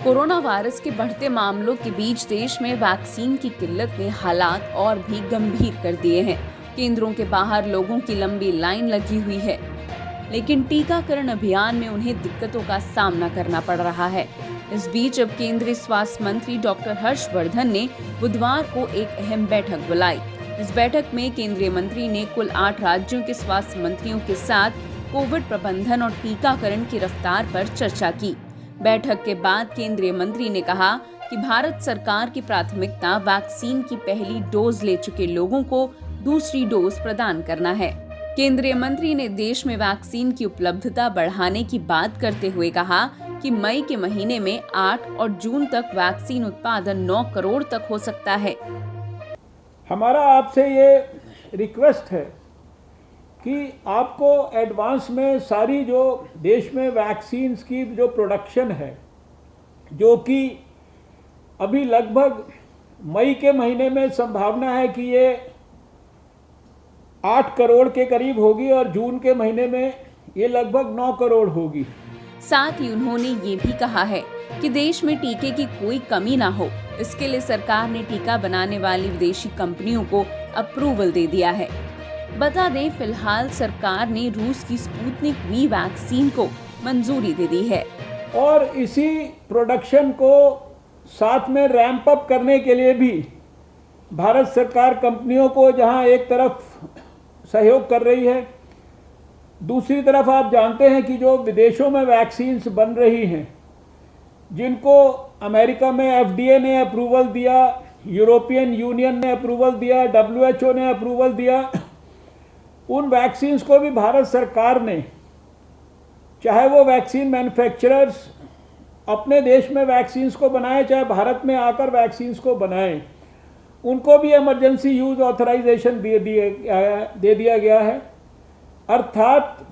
Corona virus के बढ़ते मामलों के बीच देश में वैक्सीन की किल्लत ने हालात और भी गंभीर कर दिए हैं। केंद्रों के बाहर लोगों की लंबी लाइन लगी हुई है, लेकिन टीकाकरण अभियान में उन्हें दिक्कतों का सामना करना पड़ रहा है। इस बीच अब केंद्रीय स्वास्थ्य मंत्री डॉक्टर हर्षवर्धन ने बुधवार को एक अहम बैठक बुलाई। इस बैठक में केंद्रीय मंत्री ने कुल 8 राज्यों के स्वास्थ्य मंत्रियों के साथ कोविड प्रबंधन और टीकाकरण की रफ्तार पर चर्चा की। बैठक के बाद केंद्रीय मंत्री ने कहा कि भारत सरकार की प्राथमिकता वैक्सीन की पहली डोज ले चुके लोगों को दूसरी डोज प्रदान करना है। केंद्रीय मंत्री ने देश में वैक्सीन की उपलब्धता बढ़ाने की बात करते हुए कहा कि मई के महीने में 8 और जून तक वैक्सीन उत्पादन 9 करोड़ तक हो सकता है। हमारा आपसे ये रिक्वेस्ट है कि आपको एडवांस में सारी जो देश में वैक्सीन की जो प्रोडक्शन है, जो कि अभी लगभग मई के महीने में संभावना है कि ये 8 करोड़ के करीब होगी और जून के महीने में ये लगभग 9 करोड़ होगी। साथ ही उन्होंने ये भी कहा है कि देश में टीके की कोई कमी ना हो, इसके लिए सरकार ने टीका बनाने वाली विदेशी कंपनियों को अप्रूवल दे दिया है। बता दें, फिलहाल सरकार ने रूस की स्पुतनिक वी वैक्सीन को मंजूरी दे दी है और इसी प्रोडक्शन को साथ में रैंप अप करने के लिए भी भारत सरकार कंपनियों को जहां एक तरफ सहयोग कर रही है, दूसरी तरफ आप जानते हैं कि जो विदेशों में वैक्सीन्स बन रही हैं, जिनको अमेरिका में FDA ने अप्रूवल दिया, यूरोपियन यूनियन ने अप्रूवल दिया, WHO ने अप्रूवल दिया, उन वैक्सीन्स को भी भारत सरकार ने, चाहे वो वैक्सीन मैन्युफैक्चरर्स अपने देश में वैक्सीन्स को बनाए, चाहे भारत में आकर वैक्सीन्स को बनाएं, उनको भी इमरजेंसी यूज ऑथराइजेशन दे दिया गया है। अर्थात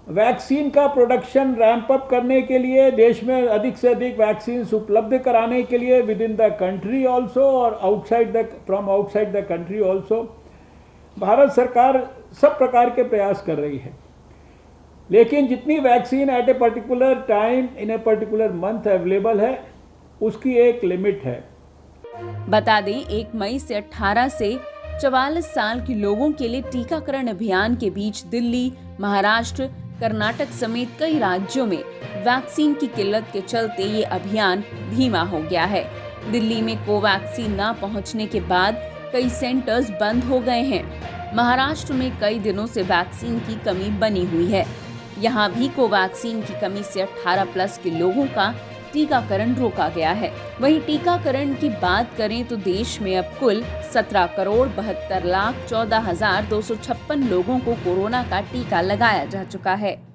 वैक्सीन का प्रोडक्शन रैंप अप करने के लिए, देश में अधिक से अधिक वैक्सीन उपलब्ध कराने के लिए within the country also और from outside the country also, Bharat सरकार सब प्रकार के प्रयास कर रही है। लेकिन जितनी vaccine eight a particular time in a particular month available है, उसकी एक लिमिट है। बता दें, 1 मई से 18 से 44 साल के लोगों के लिए टीकाकरण अभियान के बीच दिल्ली, महाराष्ट्र, कर्नाटक समेत कई राज्यों में वैक्सीन की किल्लत के चलते ये अभियान धीमा हो गया है। दिल्ली में कोवैक्सीन न पहुंचने के बाद कई सेंटर्स बंद हो गए हैं। महाराष्ट्र में कई दिनों से वैक्सीन की कमी बनी हुई है। यहाँ भी कोवैक्सीन की कमी से 18+ के लोगों का टीकाकरण रोका गया है। वहीं टीकाकरण की बात करें तो देश में अब कुल 17,72,14,256 लोगों को कोरोना का टीका लगाया जा चुका है।